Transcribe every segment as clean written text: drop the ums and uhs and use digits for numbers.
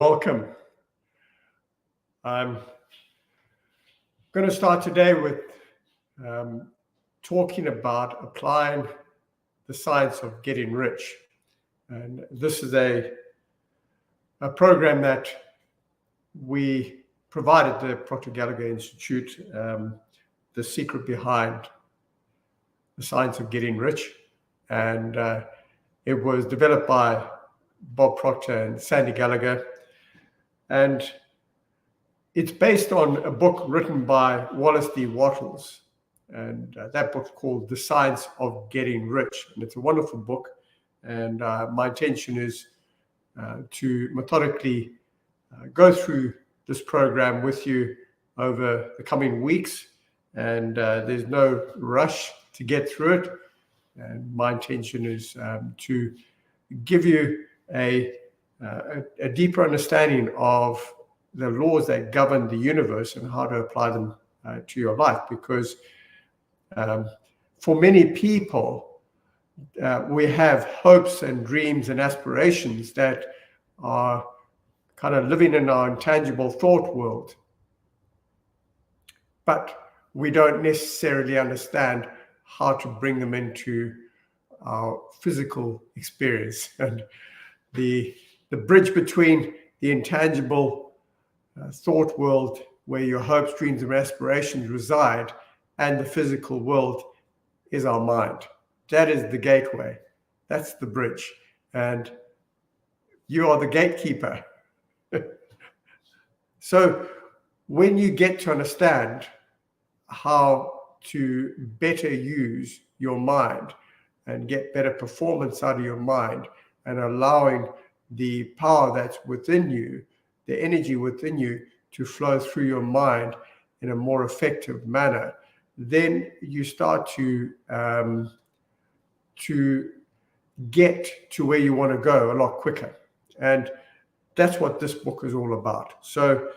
Welcome. I'm going to start today with talking about applying the science of getting rich. And this is a program that we provided the Procter Gallagher Institute, the secret behind the science of getting rich. And it was developed by Bob Proctor and Sandy Gallagher. And it's based on a book written by Wallace D Wattles. And that book's called The Science of Getting Rich. And it's a wonderful book. And my intention is to methodically go through this program with you over the coming weeks. And there's no rush to get through it. And my intention is to give you a deeper understanding of the laws that govern the universe and how to apply them to your life. Because for many people, we have hopes and dreams and aspirations that are kind of living in our intangible thought world. But we don't necessarily understand how to bring them into our physical experience. And the bridge between the intangible thought world, where your hopes, dreams, and aspirations reside, and the physical world is our mind. That is the gateway. That's the bridge. And you are the gatekeeper. So when you get to understand how to better use your mind and get better performance out of your mind, and allowing the power that's within you, the energy within you, to flow through your mind in a more effective manner, then you start to get to where you want to go a lot quicker. And that's what this book is all about. So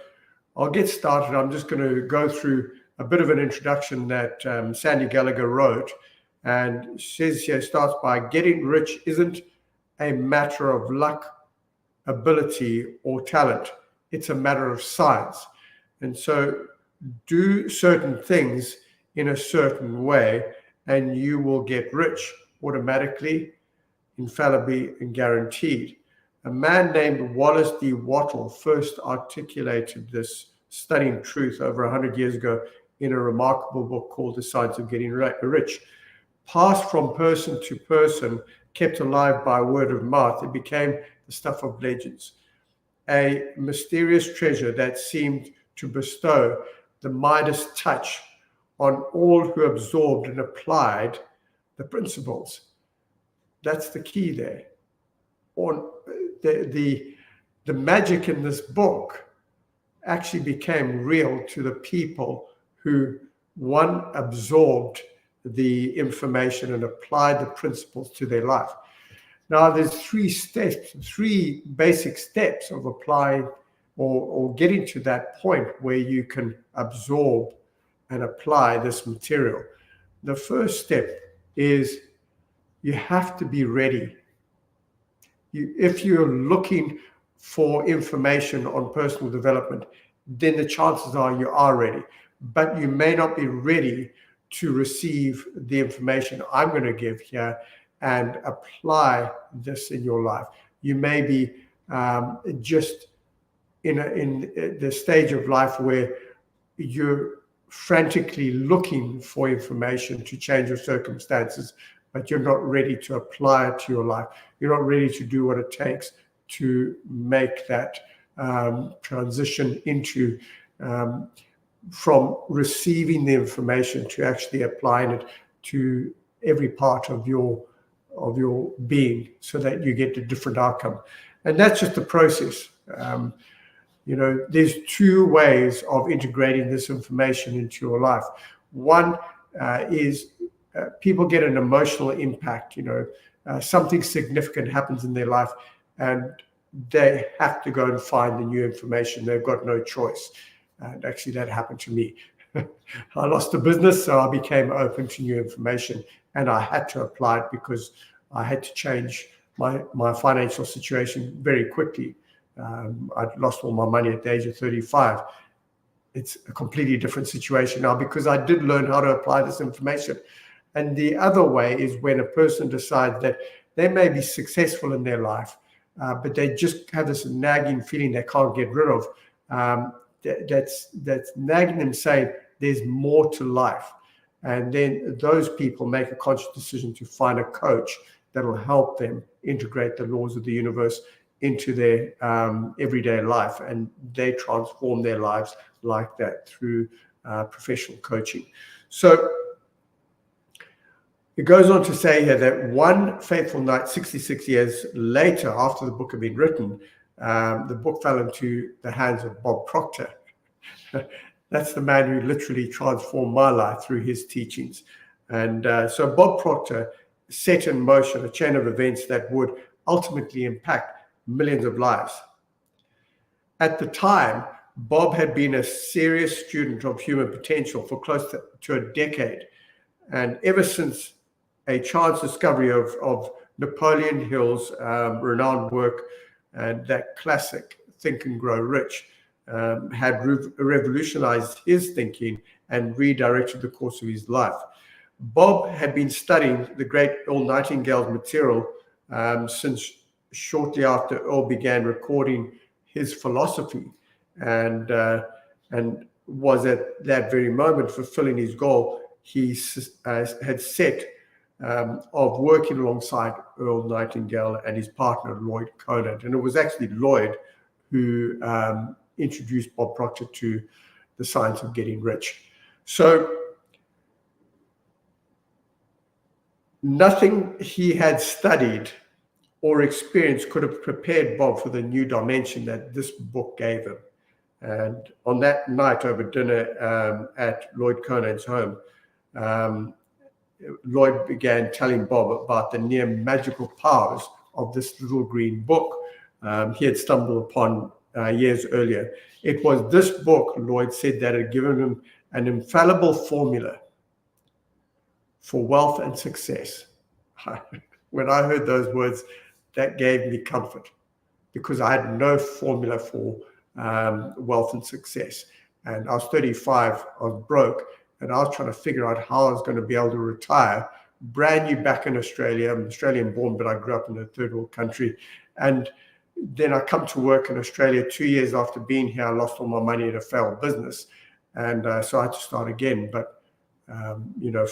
I'll get started. I'm just going to go through a bit of an introduction that Sandy Gallagher wrote. And says here, starts by, getting rich isn't a matter of luck, ability, or talent. It's a matter of science. And so do certain things in a certain way, and you will get rich automatically, infallibly, and guaranteed. A man named Wallace D Wattles first articulated this stunning truth over 100 years ago in a remarkable book called The Science of Getting Rich. Passed from person to person, kept alive by word of mouth, it became the stuff of legends. A mysterious treasure that seemed to bestow the Midas touch on all who absorbed and applied the principles. That's the key there. On the magic in this book actually became real to the people who, one, absorbed the information and applied the principles to their life. Now, there's three basic steps of applying or getting to that point where you can absorb and apply this material. The first step is you have to be ready. If you're looking for information on personal development, then the chances are you are ready, but you may not be ready to receive the information I'm going to give here and apply this in your life. You may be just in the stage of life where you're frantically looking for information to change your circumstances, but you're not ready to apply it to your life. You're not ready to do what it takes to make that transition into from receiving the information to actually applying it to every part of your being, so that you get a different outcome. And that's just the process. There's two ways of integrating this information into your life. One is people get an emotional impact. Something significant happens in their life, and they have to go and find the new information. They've got no choice. And actually, that happened to me. I lost a business, so I became open to new information, and I had to apply it because I had to change my financial situation very quickly. I'd lost all my money at the age of 35. It's a completely different situation now because I did learn how to apply this information. And the other way is when a person decides that they may be successful in their life, but they just have this nagging feeling they can't get rid of. That's nagging them, saying there's more to life. And then those people make a conscious decision to find a coach that will help them integrate the laws of the universe into their everyday life, and they transform their lives like that through professional coaching. So it goes on to say here that one fateful night, 66 years later, after the book had been written, the book fell into the hands of Bob Proctor. That's the man who literally transformed my life through his teachings. And so Bob Proctor set in motion a chain of events that would ultimately impact millions of lives. At the time, Bob had been a serious student of human potential for close to a decade. And ever since a chance discovery of Napoleon Hill's renowned work and that classic Think and Grow Rich had revolutionized his thinking and redirected the course of his life. Bob had been studying the great Earl Nightingale's material since shortly after Earl began recording his philosophy, and was at that very moment fulfilling his goal he had set of working alongside Earl Nightingale and his partner Lloyd Conant. And it was actually Lloyd who introduced Bob Proctor to the science of getting rich. So nothing he had studied or experienced could have prepared Bob for the new dimension that this book gave him. And on that night over dinner at Lloyd Conant's home, Lloyd began telling Bob about the near magical powers of this little green book he had stumbled upon years earlier. It was this book, Lloyd said, that had given him an infallible formula for wealth and success. When I heard those words, that gave me comfort, because I had no formula for wealth and success. And I was 35, I was broke, and I was trying to figure out how I was going to be able to retire, brand new back in Australia. I'm Australian born, but I grew up in a third world country. And then I come to work in Australia 2 years after being here. I lost all my money in a failed business. And so I had to start again. But,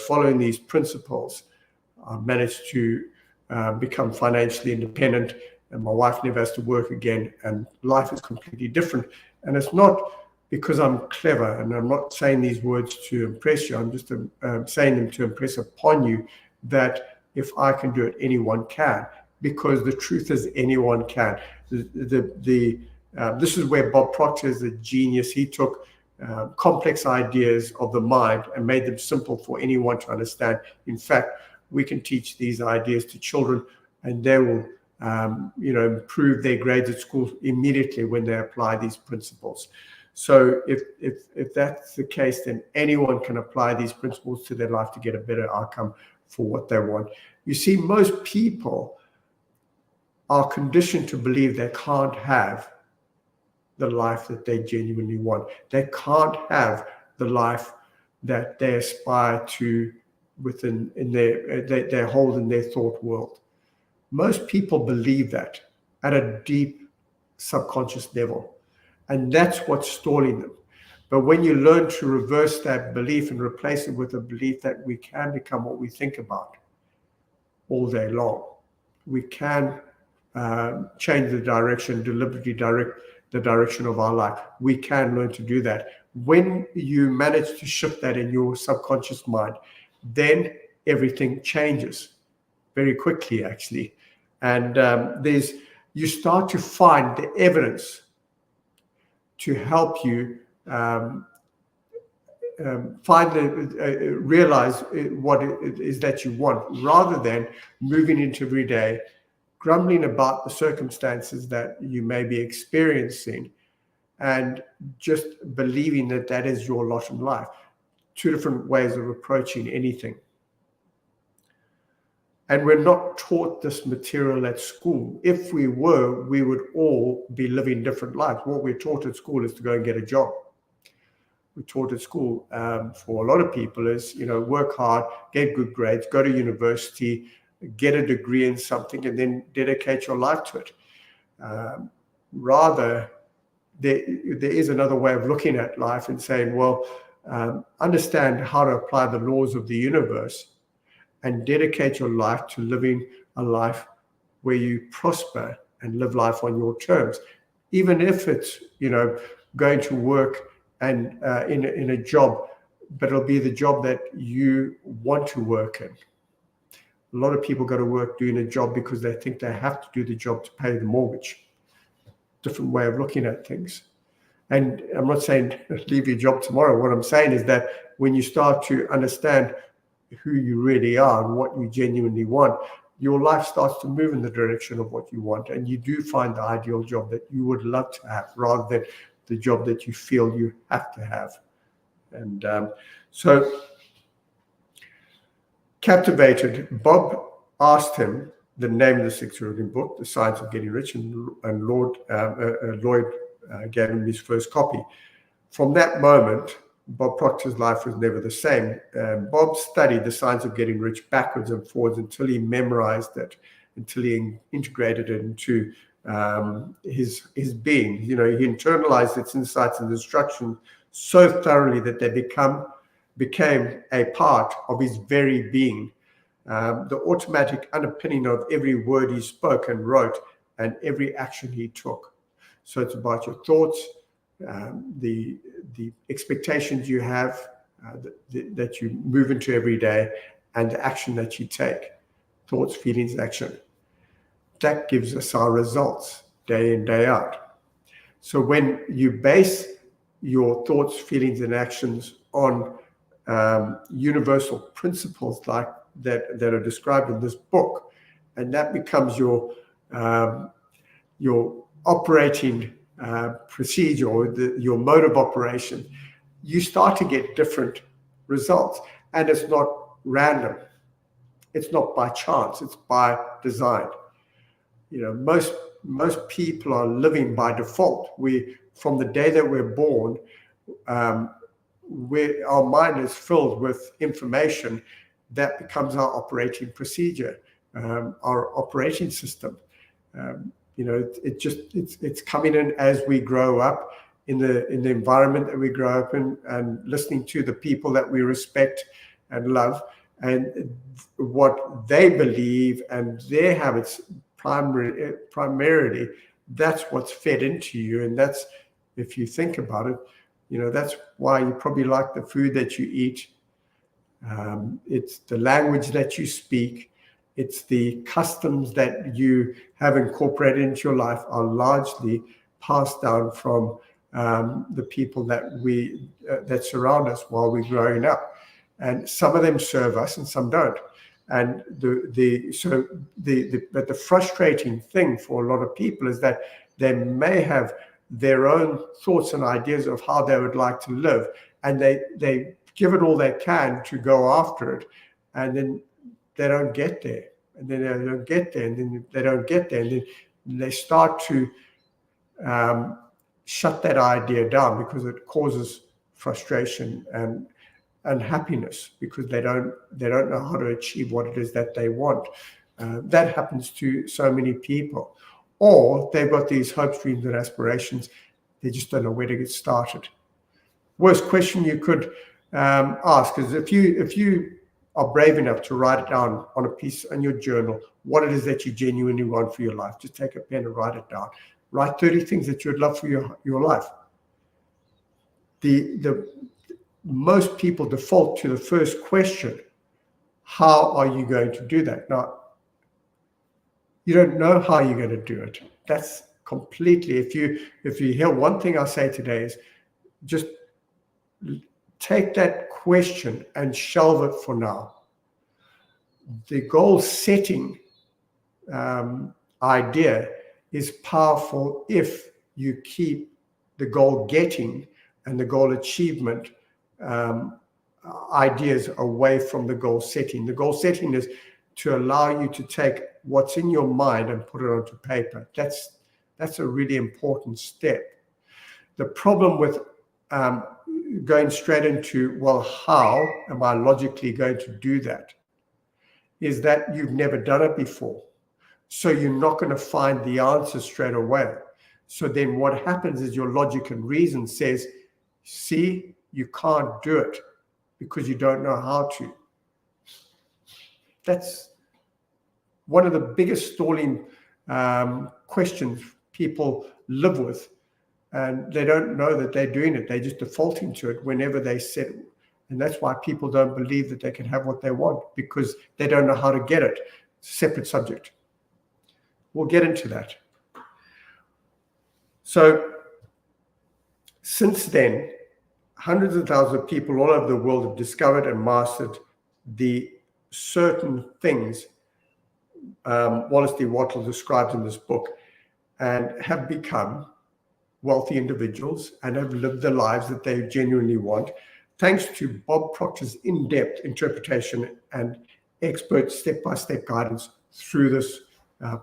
following these principles, I managed to become financially independent, and my wife never has to work again, and life is completely different. And it's not because I'm clever, and I'm not saying these words to impress you. I'm just saying them to impress upon you that if I can do it, anyone can, because the truth is anyone can. This is where Bob Proctor is a genius. He took complex ideas of the mind and made them simple for anyone to understand. In fact, we can teach these ideas to children, and they will improve their grades at school immediately when they apply these principles. So if that's the case, then anyone can apply these principles to their life to get a better outcome for what they want. You see, most people are conditioned to believe they can't have the life that they genuinely want. They can't have the life that they aspire to within they hold in their thought world. Most people believe that at a deep subconscious level, and that's what's stalling them. But when you learn to reverse that belief and replace it with a belief that we can become what we think about all day long, we can change the direction, deliberately direct the direction of our life. We can learn to do that. When you manage to shift that in your subconscious mind, then everything changes very quickly, actually. And you start to find the evidence to help you realize what it is that you want, rather than moving into every day grumbling about the circumstances that you may be experiencing and just believing that that is your lot in life. Two different ways of approaching anything. And we're not taught this material at school. If we were, we would all be living different lives. What we're taught at school is to go and get a job. We're taught at school, for a lot of people, is, work hard, get good grades, go to university, get a degree in something, and then dedicate your life to it. Rather, there is another way of looking at life and saying, well, understand how to apply the laws of the universe and dedicate your life to living a life where you prosper and live life on your terms, even if it's, going to work and in a job, but it'll be the job that you want to work in. A lot of people go to work doing a job because they think they have to do the job to pay the mortgage. Different way of looking at things. And I'm not saying leave your job tomorrow. What I'm saying is that when you start to understand who you really are and what you genuinely want, your life starts to move in the direction of what you want, and you do find the ideal job that you would love to have, rather than the job that you feel you have to have. And so, captivated, Bob asked him the name of the 6-year-old book, The Science of Getting Rich, and Lloyd gave him his first copy. From that moment, Bob Proctor's life was never the same. Bob studied The Science of Getting Rich backwards and forwards until he memorized it, until he integrated it into his being. He internalized its insights and instructions so thoroughly that they became a part of his very being. The automatic underpinning of every word he spoke and wrote, and every action he took. So it's about your thoughts, the expectations you have, that you move into every day, and the action that you take. Thoughts, feelings, action. That gives us our results day in, day out. So when you base your thoughts, feelings, and actions on universal principles like that are described in this book, and that becomes your operating procedure, or your mode of operation, you start to get different results. And it's not random. It's not by chance. It's by design. Most people are living by default. From the day that we're born, our mind is filled with information that becomes our operating procedure, our operating system. It's coming in as we grow up in the environment that we grow up in, and listening to the people that we respect and love, and what they believe and their habits primarily. That's what's fed into you, and that's, if you think about it, that's why you probably like the food that you eat. It's the language that you speak. It's the customs that you have incorporated into your life are largely passed down from the people that surround us while we're growing up, and some of them serve us and some don't. And but the frustrating thing for a lot of people is that they may have their own thoughts and ideas of how they would like to live, and they give it all they can to go after it, and then they don't get there, and then they don't get there, and then they don't get there, and then they start to shut that idea down, because it causes frustration and unhappiness, because they don't know how to achieve what it is that they want. That happens to so many people. Or they've got these hopes, dreams, and aspirations. They just don't know where to get started. Worst question you could ask is, if you are brave enough to write it down on a piece in your journal, what it is that you genuinely want for your life. Just take a pen and write it down. Write 30 things that you would love for your life. Most people default to the first question: how are you going to do that? Now, you don't know how you're going to do it. That's completely, if you hear one thing I say today, is just take that question and shelve it for now. The goal setting idea is powerful if you keep the goal getting and the goal achievement ideas away from the goal setting. The goal setting is to allow you to take what's in your mind and put it onto paper. That's a really important step. The problem with going straight into, well, how am I logically going to do that, is that you've never done it before. So you're not going to find the answer straight away. So then what happens is your logic and reason says, see, you can't do it because you don't know how to. That's one of the biggest stalling questions people live with. And they don't know that they're doing it. They just default into it whenever they set it. And that's why people don't believe that they can have what they want, because they don't know how to get it. Separate subject. We'll get into that. So since then, hundreds of thousands of people all over the world have discovered and mastered the certain things Wallace D Wattles describes in this book, and have become wealthy individuals and have lived the lives that they genuinely want, thanks to Bob Proctor's in-depth interpretation and expert step-by-step guidance through this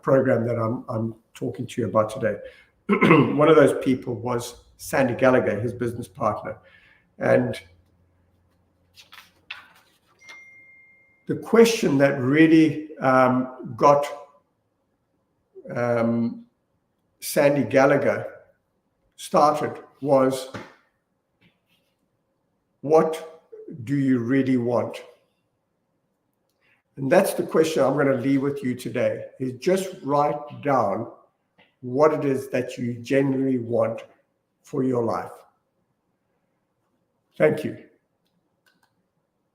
program that I'm talking to you about today. One of those people was Sandy Gallagher, his business partner. And the question that really got Sandy Gallagher started was, what do you really want? And that's the question I'm going to leave with you today, is just write down what it is that you genuinely want for your life. Thank you.